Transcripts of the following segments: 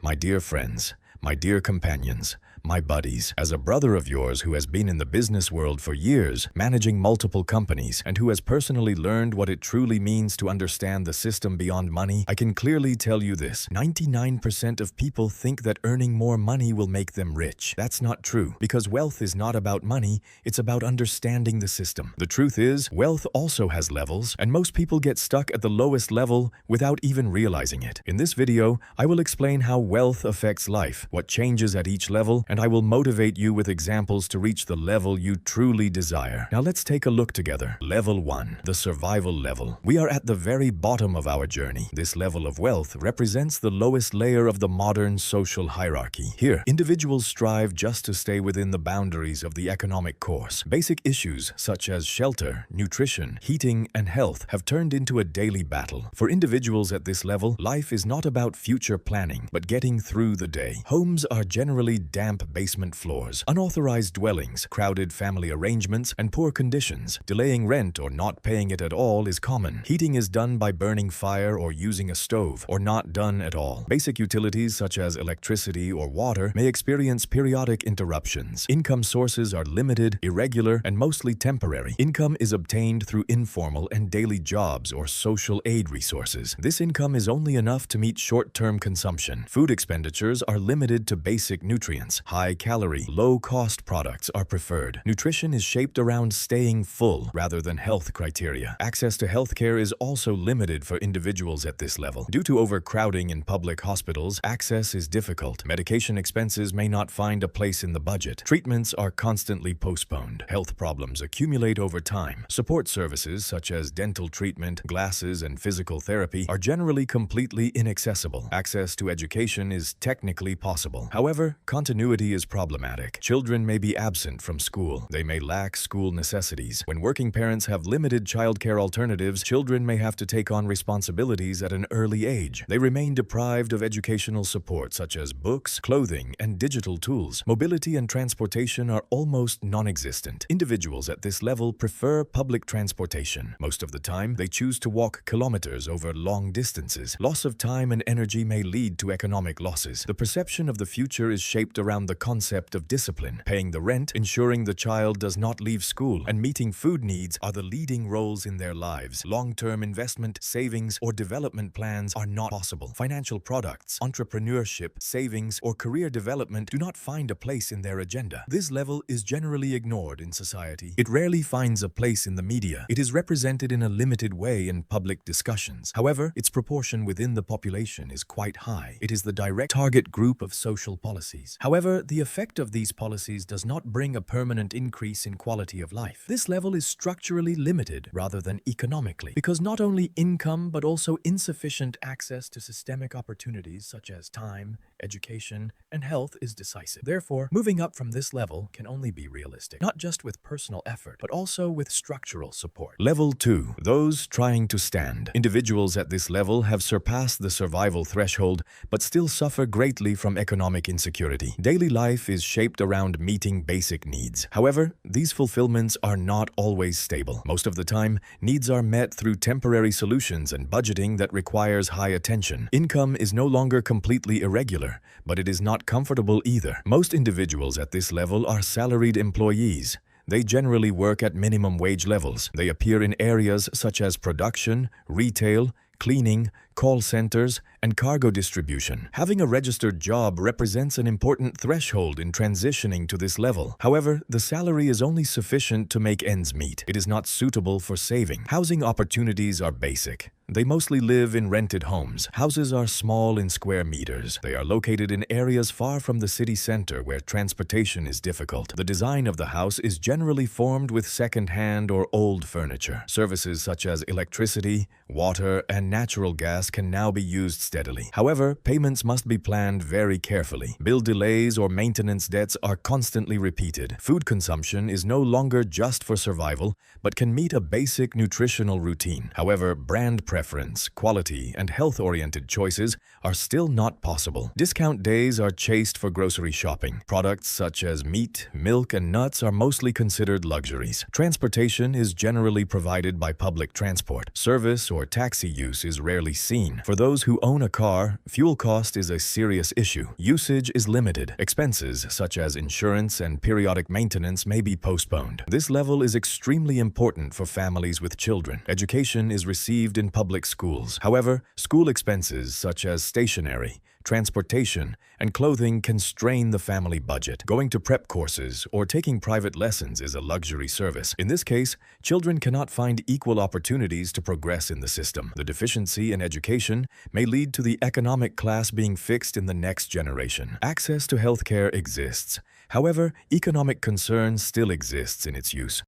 My dear friends, my dear companions, my buddies, as a brother of yours who has been in the business world for years, managing multiple companies, and who has personally learned what it truly means to understand the system beyond money, I can clearly tell you this. 99% of people think that earning more money will make them rich. That's not true, because wealth is not about money, it's about understanding the system. The truth is, wealth also has levels, and most people get stuck at the lowest level without even realizing it. In this video, I will explain how wealth affects life, what changes at each level, and I will motivate you with examples to reach the level you truly desire. Now let's take a look together. Level 1, the survival level. We are at the very bottom of our journey. This level of wealth represents the lowest layer of the modern social hierarchy. Here, individuals strive just to stay within the boundaries of the economic course. Basic issues such as shelter, nutrition, heating, and health have turned into a daily battle. For individuals at this level, life is not about future planning, but getting through the day. Homes are generally damp basement floors, unauthorized dwellings, crowded family arrangements, and poor conditions. Delaying rent or not paying it at all is common. Heating is done by burning fire or using a stove, or not done at all. Basic utilities such as electricity or water may experience periodic interruptions. Income sources are limited, irregular, and mostly temporary. Income is obtained through informal and daily jobs or social aid resources. This income is only enough to meet short-term consumption. Food expenditures are limited to basic nutrients. High-calorie, low-cost products are preferred. Nutrition is shaped around staying full rather than health criteria. Access to healthcare is also limited for individuals at this level. Due to overcrowding in public hospitals, access is difficult. Medication expenses may not find a place in the budget. Treatments are constantly postponed. Health problems accumulate over time. Support services such as dental treatment, glasses, and physical therapy are generally completely inaccessible. Access to education is technically possible. However, continuity is problematic. Children may be absent from school. They may lack school necessities. When working parents have limited childcare alternatives, children may have to take on responsibilities at an early age. They remain deprived of educational support such as books, clothing, and digital tools. Mobility and transportation are almost non-existent. Individuals at this level prefer public transportation. Most of the time, they choose to walk kilometers over long distances. Loss of time and energy may lead to economic losses. The perception of the future is shaped around the concept of discipline. Paying the rent, ensuring the child does not leave school, and meeting food needs are the leading roles in their lives. Long-term investment, savings, or development plans are not possible. Financial products, entrepreneurship, savings, or career development do not find a place in their agenda. This level is generally ignored in society. It rarely finds a place in the media. It is represented in a limited way in public discussions. However, its proportion within the population is quite high. It is the direct target group of social policies. However, the effect of these policies does not bring a permanent increase in quality of life. This level is structurally limited rather than economically, because not only income but also insufficient access to systemic opportunities such as time, education, and health is decisive. Therefore, moving up from this level can only be realistic, not just with personal effort, but also with structural support. Level 2. Those trying to stand. Individuals at this level have surpassed the survival threshold, but still suffer greatly from economic insecurity. Daily life is shaped around meeting basic needs. However, these fulfillments are not always stable. Most of the time, needs are met through temporary solutions and budgeting that requires high attention. Income is no longer completely irregular, but it is not comfortable either. Most individuals at this level are salaried employees. They generally work at minimum wage levels. They appear in areas such as production, retail, cleaning, call centers, and cargo distribution. Having a registered job represents an important threshold in transitioning to this level. However, the salary is only sufficient to make ends meet. It is not suitable for saving. Housing opportunities are basic. They mostly live in rented homes. Houses are small in square meters. They are located in areas far from the city center where transportation is difficult. The design of the house is generally formed with second-hand or old furniture. Services such as electricity, water, and natural gas can now be used steadily. However, payments must be planned very carefully. Bill delays or maintenance debts are constantly repeated. Food consumption is no longer just for survival, but can meet a basic nutritional routine. However, brand preference preference, quality, and health-oriented choices are still not possible. Discount days are chased for grocery shopping. Products such as meat, milk, and nuts are mostly considered luxuries. Transportation is generally provided by public transport. Service or taxi use is rarely seen. For those who own a car, fuel cost is a serious issue. Usage is limited. Expenses such as insurance and periodic maintenance may be postponed. This level is extremely important for families with children. Education is received in public schools. However, school expenses such as stationery, transportation, and clothing can strain the family budget. Going to prep courses or taking private lessons is a luxury service. In this case, children cannot find equal opportunities to progress in the system. The deficiency in education may lead to the economic class being fixed in the next generation. Access to healthcare exists. However, economic concern still exists in its use.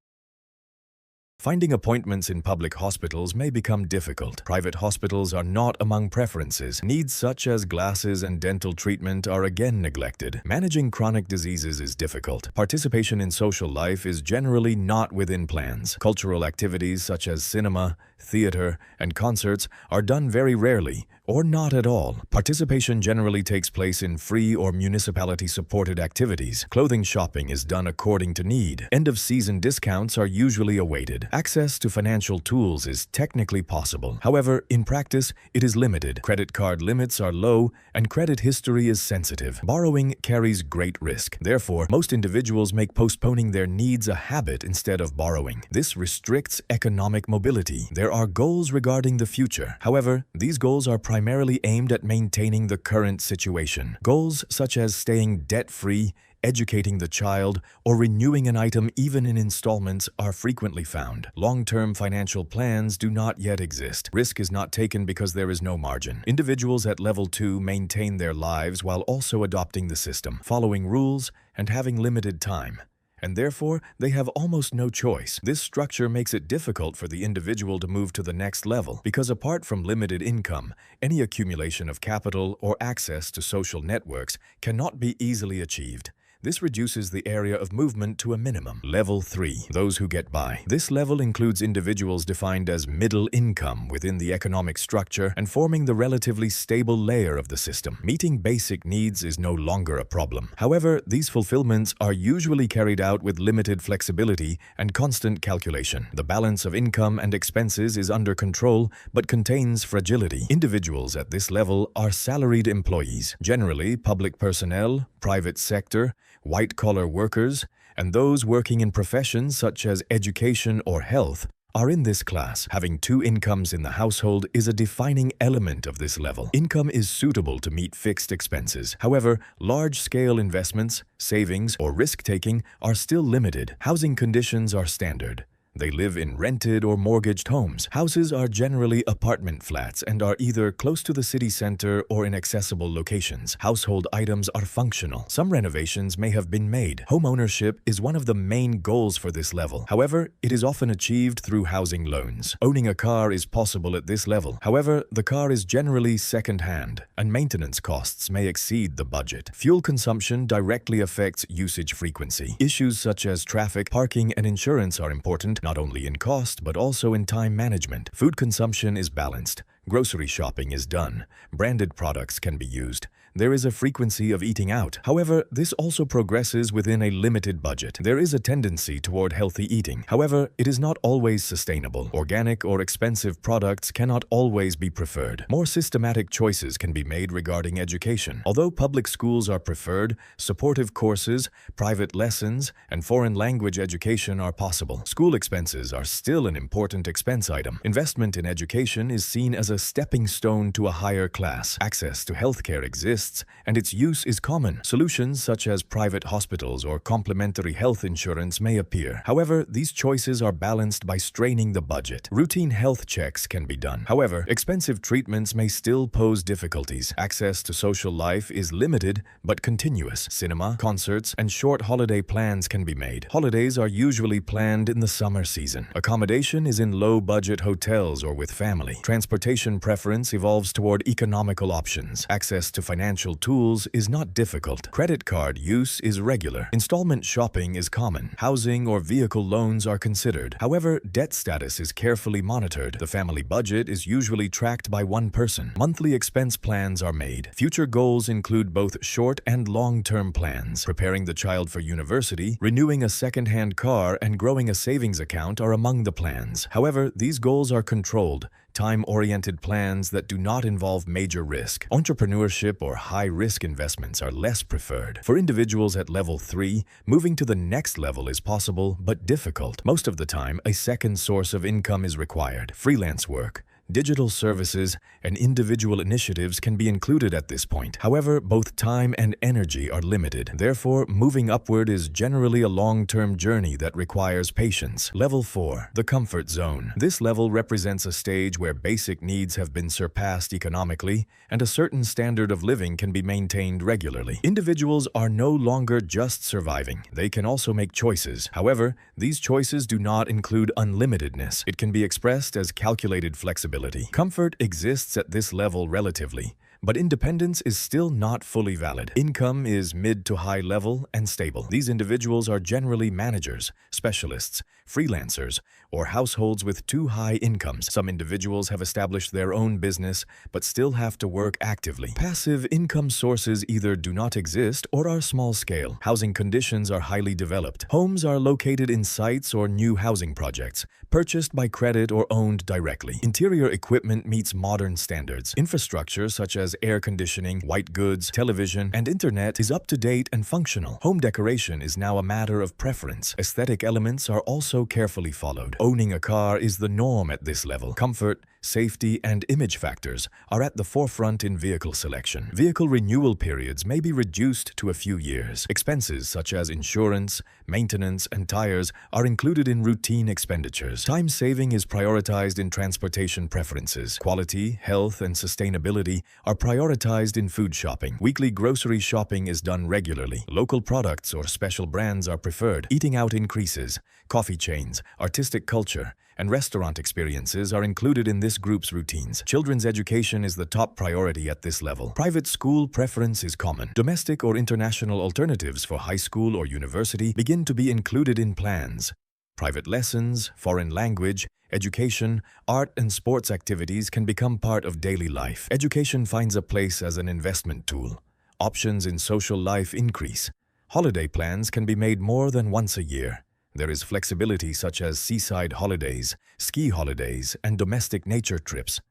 Finding appointments in public hospitals may become difficult. Private hospitals are not among preferences. Needs such as glasses and dental treatment are again neglected. Managing chronic diseases is difficult. Participation in social life is generally not within plans. Cultural activities such as cinema, theater, and concerts are done very rarely or not at all. Participation generally takes place in free or municipality-supported activities. Clothing shopping is done according to need. End-of-season discounts are usually awaited. Access to financial tools is technically possible. However, in practice, it is limited. Credit card limits are low, and credit history is sensitive. Borrowing carries great risk. Therefore, most individuals make postponing their needs a habit instead of borrowing. This restricts economic mobility. There are goals regarding the future. However, these goals are primarily aimed at maintaining the current situation. Goals such as staying debt-free, educating the child, or renewing an item even in installments are frequently found. Long-term financial plans do not yet exist. Risk is not taken because there is no margin. Individuals at level 2 maintain their lives while also adopting the system, following rules, and having limited time. And therefore, they have almost no choice. This structure makes it difficult for the individual to move to the next level because apart from limited income, any accumulation of capital or access to social networks cannot be easily achieved. This reduces the area of movement to a minimum. Level 3. Those who get by. This level includes individuals defined as middle income within the economic structure and forming the relatively stable layer of the system. Meeting basic needs is no longer a problem. However, these fulfillments are usually carried out with limited flexibility and constant calculation. The balance of income and expenses is under control but contains fragility. Individuals at this level are salaried employees, generally public personnel, private sector, white-collar workers, and those working in professions such as education or health are in this class. Having two incomes in the household is a defining element of this level. Income is suitable to meet fixed expenses. However, large-scale investments, savings, or risk-taking are still limited. Housing conditions are standard. They live in rented or mortgaged homes. Houses are generally apartment flats and are either close to the city center or in accessible locations. Household items are functional. Some renovations may have been made. Home ownership is one of the main goals for this level. However, it is often achieved through housing loans. Owning a car is possible at this level. However, the car is generally second-hand, and maintenance costs may exceed the budget. Fuel consumption directly affects usage frequency. Issues such as traffic, parking, and insurance are important, not only in cost, but also in time management. Food consumption is balanced. Grocery shopping is done. Branded products can be used. There is a frequency of eating out. However, this also progresses within a limited budget. There is a tendency toward healthy eating. However, it is not always sustainable. Organic or expensive products cannot always be preferred. More systematic choices can be made regarding education. Although public schools are preferred, supportive courses, private lessons, and foreign language education are possible. School expenses are still an important expense item. Investment in education is seen as a stepping stone to a higher class. Access to healthcare exists, and its use is common. Solutions such as private hospitals or complementary health insurance may appear. However, these choices are balanced by straining the budget. Routine health checks can be done. However, expensive treatments may still pose difficulties. Access to social life is limited but continuous. Cinema, concerts, and short holiday plans can be made. Holidays are usually planned in the summer season. Accommodation is in low-budget hotels or with family. Transportation preference evolves toward economical options. Access to financial financial tools is not difficult. Credit card use is regular. Installment shopping is common. Housing or vehicle loans are considered. However, debt status is carefully monitored. The family budget is usually tracked by one person. Monthly expense plans are made. Future goals include both short and long-term plans. Preparing the child for university, renewing a second-hand car, and growing a savings account are among the plans. However, these goals are controlled, time-oriented plans that do not involve major risk. Entrepreneurship or high-risk investments are less preferred. For individuals at level 3, moving to the next level is possible but difficult. Most of the time, a second source of income is required. Freelance work, digital services, and individual initiatives can be included at this point. However, both time and energy are limited. Therefore, moving upward is generally a long-term journey that requires patience. Level 4, the comfort zone. This level represents a stage where basic needs have been surpassed economically, and a certain standard of living can be maintained regularly. Individuals are no longer just surviving. They can also make choices. However, these choices do not include unlimitedness. It can be expressed as calculated flexibility. Comfort exists at this level relatively, but independence is still not fully valid. Income is mid to high level and stable. These individuals are generally managers, specialists, freelancers, or households with too high incomes. Some individuals have established their own business but still have to work actively. Passive income sources either do not exist or are small scale. Housing conditions are highly developed. Homes are located in sites or new housing projects, purchased by credit or owned directly. Interior equipment meets modern standards. Infrastructure such as air conditioning, white goods, television, and internet is up to date and functional. Home decoration is now a matter of preference. Aesthetic elements are also carefully followed. Owning a car is the norm at this level. Comfort, safety, and image factors are at the forefront in vehicle selection. Vehicle renewal periods may be reduced to a few years. Expenses such as insurance, maintenance, and tires are included in routine expenditures. Time saving is prioritized in transportation preferences. Quality, health, and sustainability are prioritized in food shopping. Weekly grocery shopping is done regularly. Local products or special brands are preferred. Eating out increases. Coffee chains, artistic culture, and restaurant experiences are included in this group's routines. Children's education is the top priority at this level. Private school preference is common. Domestic or international alternatives for high school or university begin to be included in plans. Private lessons, foreign language, education, art, and sports activities can become part of daily life. Education finds a place as an investment tool. Options in social life increase. Holiday plans can be made more than once a year. There is flexibility such as seaside holidays, ski holidays, and domestic nature trips.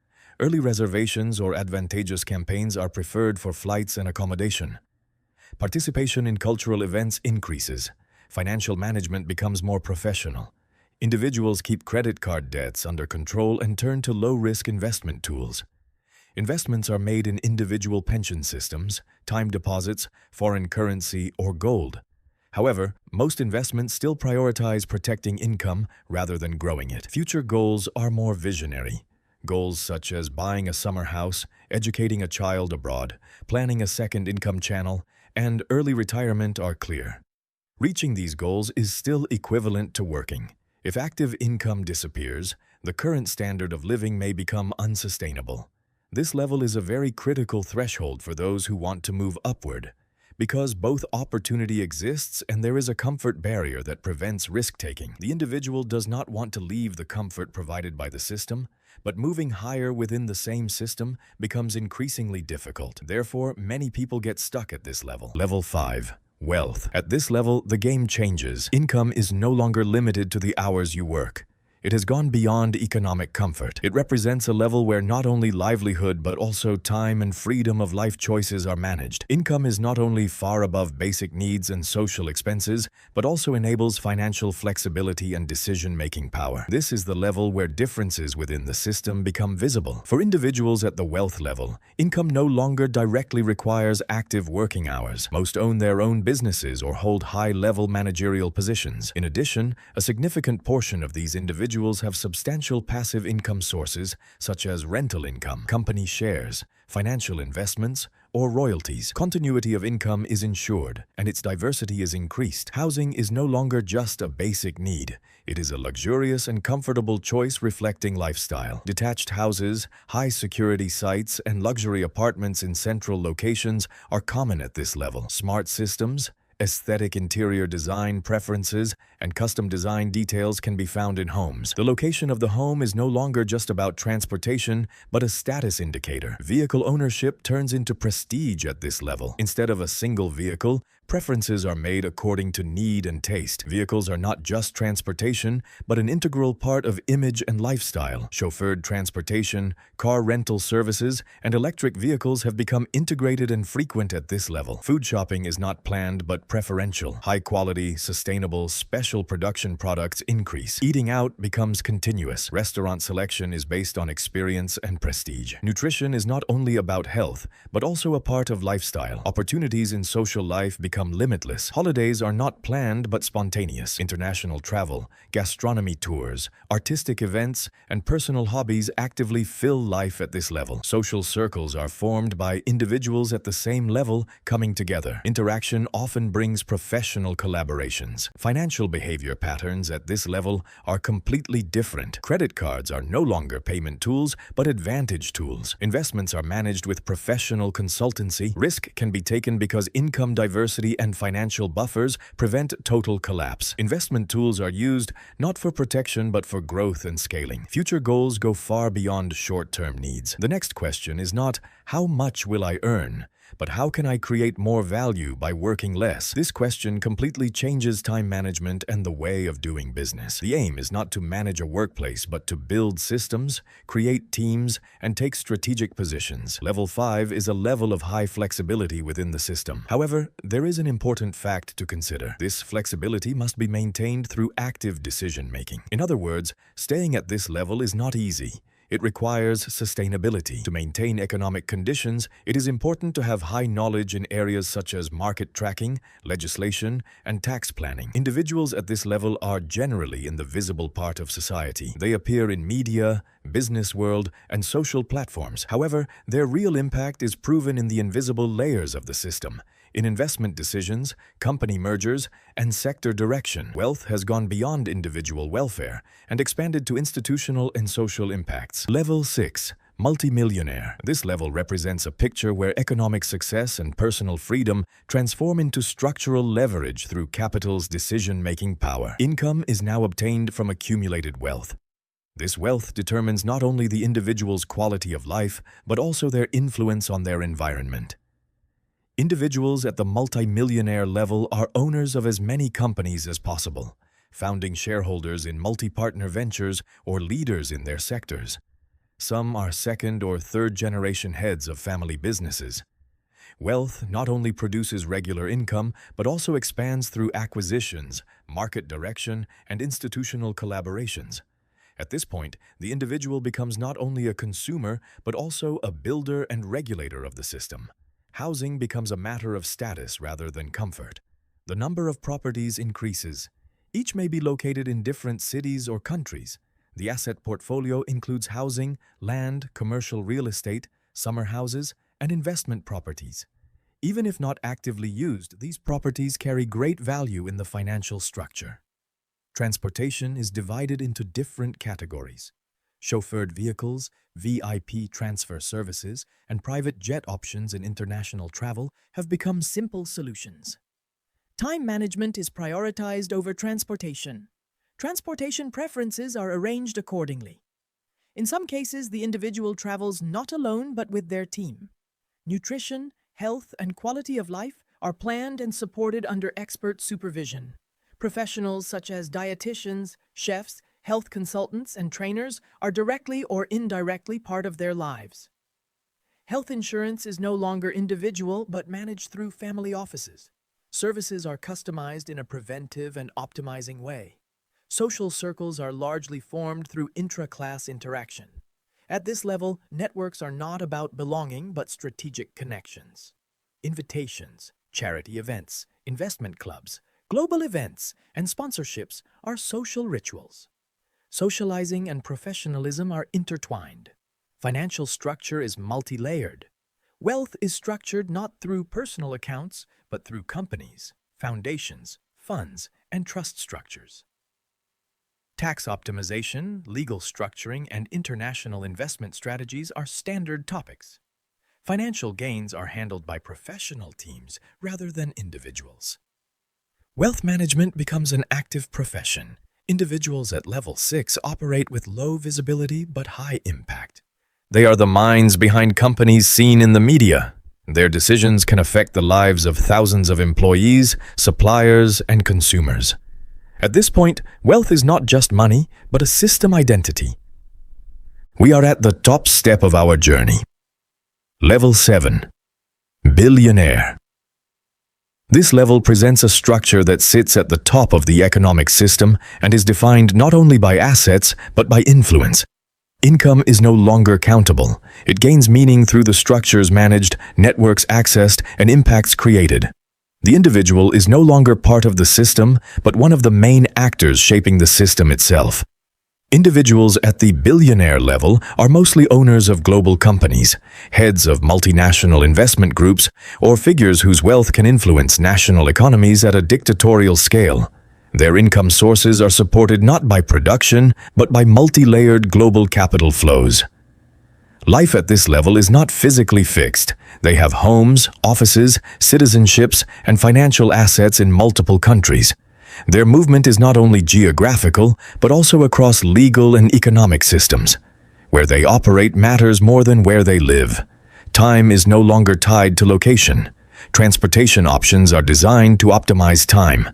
Early reservations or advantageous campaigns are preferred for flights and accommodation. Participation in cultural events increases. Financial management becomes more professional. Individuals keep credit card debts under control and turn to low-risk investment tools. Investments are made in individual pension systems, time deposits, foreign currency, or gold. However, most investments still prioritize protecting income rather than growing it. Future goals are more visionary. Goals such as buying a summer house, educating a child abroad, planning a second income channel, and early retirement are clear. Reaching these goals is still equivalent to working. If active income disappears, the current standard of living may become unsustainable. This level is a very critical threshold for those who want to move upward, because both opportunity exists and there is a comfort barrier that prevents risk-taking. The individual does not want to leave the comfort provided by the system, but moving higher within the same system becomes increasingly difficult. Therefore, many people get stuck at this level. Level 5. Wealth. At this level, the game changes. Income is no longer limited to the hours you work. It has gone beyond economic comfort. It represents a level where not only livelihood but also time and freedom of life choices are managed. Income is not only far above basic needs and social expenses, but also enables financial flexibility and decision-making power. This is the level where differences within the system become visible. For individuals at the wealth level, income no longer directly requires active working hours. Most own their own businesses or hold high-level managerial positions. In addition, a significant portion of these individuals have substantial passive income sources such as rental income, company shares, financial investments, or royalties. Continuity of income is ensured, and its diversity is increased. Housing is no longer just a basic need. It is a luxurious and comfortable choice reflecting lifestyle. Detached houses, high-security sites, and luxury apartments in central locations are common at this level. Smart systems, aesthetic interior design preferences, and custom design details can be found in homes. The location of the home is no longer just about transportation, but a status indicator. Vehicle ownership turns into prestige at this level. Instead of a single vehicle, preferences are made according to need and taste. Vehicles are not just transportation, but an integral part of image and lifestyle. Chauffeured transportation, car rental services, and electric vehicles have become integrated and frequent at this level. Food shopping is not planned but preferential. High-quality, sustainable, special production products increase. Eating out becomes continuous. Restaurant selection is based on experience and prestige. Nutrition is not only about health, but also a part of lifestyle. Opportunities in social life become limitless. Holidays are not planned but spontaneous. International travel, gastronomy tours, artistic events, and personal hobbies actively fill life at this level. Social circles are formed by individuals at the same level coming together. Interaction often brings professional collaborations. Financial behavior patterns at this level are completely different. Credit cards are no longer payment tools, but advantage tools. Investments are managed with professional consultancy. Risk can be taken because income diversity and financial buffers prevent total collapse. Investment tools are used not for protection but for growth and scaling. Future goals go far beyond short-term needs. The next question is not, how much will I earn? But how can I create more value by working less? This question completely changes time management and the way of doing business. The aim is not to manage a workplace, but to build systems, create teams, and take strategic positions. Level 5 is a level of high flexibility within the system. However, there is an important fact to consider. This flexibility must be maintained through active decision-making. In other words, staying at this level is not easy. It requires sustainability. To maintain economic conditions, it is important to have high knowledge in areas such as market tracking, legislation, and tax planning. Individuals at this level are generally in the visible part of society. They appear in media, business world, and social platforms. However, their real impact is proven in the invisible layers of the system. In investment decisions, company mergers, and sector direction, wealth has gone beyond individual welfare and expanded to institutional and social impacts. Level 6. Multimillionaire. This level represents a picture where economic success and personal freedom transform into structural leverage through capital's decision-making power. Income is now obtained from accumulated wealth. This wealth determines not only the individual's quality of life, but also their influence on their environment. Individuals at the multimillionaire level are owners of as many companies as possible, founding shareholders in multi-partner ventures or leaders in their sectors. Some are second or third generation heads of family businesses. Wealth not only produces regular income, but also expands through acquisitions, market direction, and institutional collaborations. At this point, the individual becomes not only a consumer, but also a builder and regulator of the system. Housing becomes a matter of status rather than comfort. The number of properties increases. Each may be located in different cities or countries. The asset portfolio includes housing, land, commercial real estate, summer houses, and investment properties. Even if not actively used, these properties carry great value in the financial structure. Transportation is divided into different categories. Chauffeured vehicles, VIP transfer services, and private jet options in international travel have become simple solutions. Time management is prioritized over transportation. Transportation preferences are arranged accordingly. In some cases, the individual travels not alone but with their team. Nutrition, health, and quality of life are planned and supported under expert supervision. Professionals such as dietitians, chefs, health consultants, and trainers are directly or indirectly part of their lives. Health insurance is no longer individual but managed through family offices. Services are customized in a preventive and optimizing way. Social circles are largely formed through intra-class interaction. At this level, networks are not about belonging but strategic connections. Invitations, charity events, investment clubs, global events, and sponsorships are social rituals. Socializing and professionalism are intertwined. Financial structure is multi-layered. Wealth is structured not through personal accounts, but through companies, foundations, funds, and trust structures. Tax optimization, legal structuring, and international investment strategies are standard topics. Financial gains are handled by professional teams rather than individuals. Wealth management becomes an active profession. Individuals at level 6 operate with low visibility but high impact. They are the minds behind companies seen in the media. Their decisions can affect the lives of thousands of employees, suppliers, and consumers. At this point, wealth is not just money, but a system identity. We are at the top step of our journey. Level 7. Billionaire. This level presents a structure that sits at the top of the economic system and is defined not only by assets, but by influence. Income is no longer countable. It gains meaning through the structures managed, networks accessed, and impacts created. The individual is no longer part of the system, but one of the main actors shaping the system itself. Individuals at the billionaire level are mostly owners of global companies, heads of multinational investment groups, or figures whose wealth can influence national economies at a dictatorial scale. Their income sources are supported not by production, but by multi-layered global capital flows. Life at this level is not physically fixed. They have homes, offices, citizenships, and financial assets in multiple countries. Their movement is not only geographical, but also across legal and economic systems. Where they operate matters more than where they live. Time is no longer tied to location. Transportation options are designed to optimize time.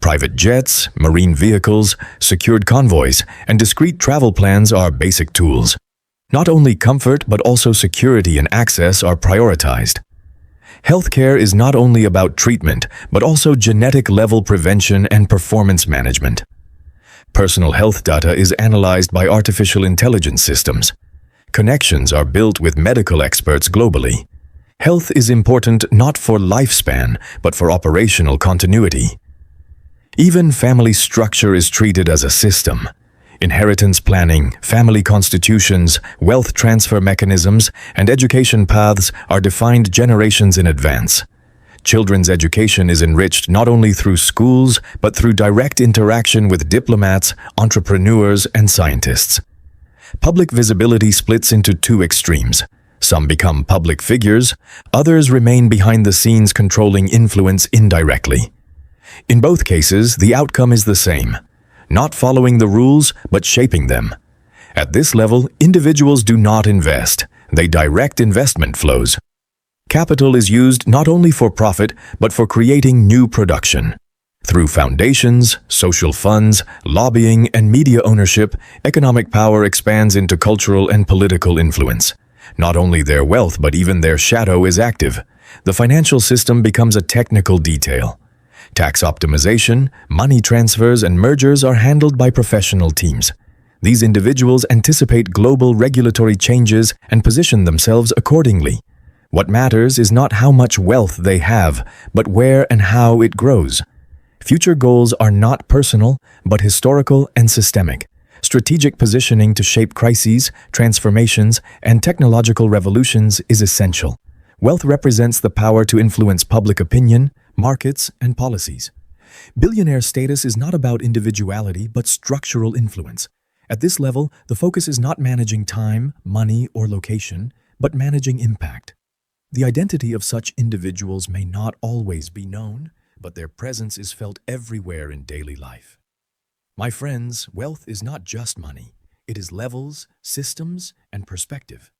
Private jets, marine vehicles, secured convoys, and discrete travel plans are basic tools. Not only comfort, but also security and access are prioritized. Healthcare is not only about treatment, but also genetic-level prevention and performance management. Personal health data is analyzed by artificial intelligence systems. Connections are built with medical experts globally. Health is important not for lifespan, but for operational continuity. Even family structure is treated as a system. Inheritance planning, family constitutions, wealth transfer mechanisms, and education paths are defined generations in advance. Children's education is enriched not only through schools, but through direct interaction with diplomats, entrepreneurs, and scientists. Public visibility splits into two extremes. Some become public figures, others remain behind the scenes controlling influence indirectly. In both cases, the outcome is the same. Not following the rules, but shaping them. At this level, individuals do not invest. They direct investment flows. Capital is used not only for profit, but for creating new production. Through foundations, social funds, lobbying, and media ownership, economic power expands into cultural and political influence. Not only their wealth, but even their shadow is active. The financial system becomes a technical detail. Tax optimization, money transfers, and mergers are handled by professional teams. These individuals anticipate global regulatory changes and position themselves accordingly. What matters is not how much wealth they have, but where and how it grows. Future goals are not personal, but historical and systemic. Strategic positioning to shape crises, transformations, and technological revolutions is essential. Wealth represents the power to influence public opinion, markets, and policies. Billionaire status is not about individuality, but structural influence. At this level, the focus is not managing time, money, or location, but managing impact. The identity of such individuals may not always be known, but their presence is felt everywhere in daily life. My friends, wealth is not just money. It is levels, systems, and perspective.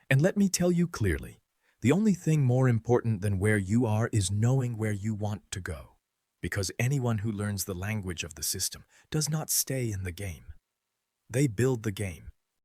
And let me tell you clearly, the only thing more important than where you are is knowing where you want to go. Because anyone who learns the language of the system does not stay in the game. They build the game.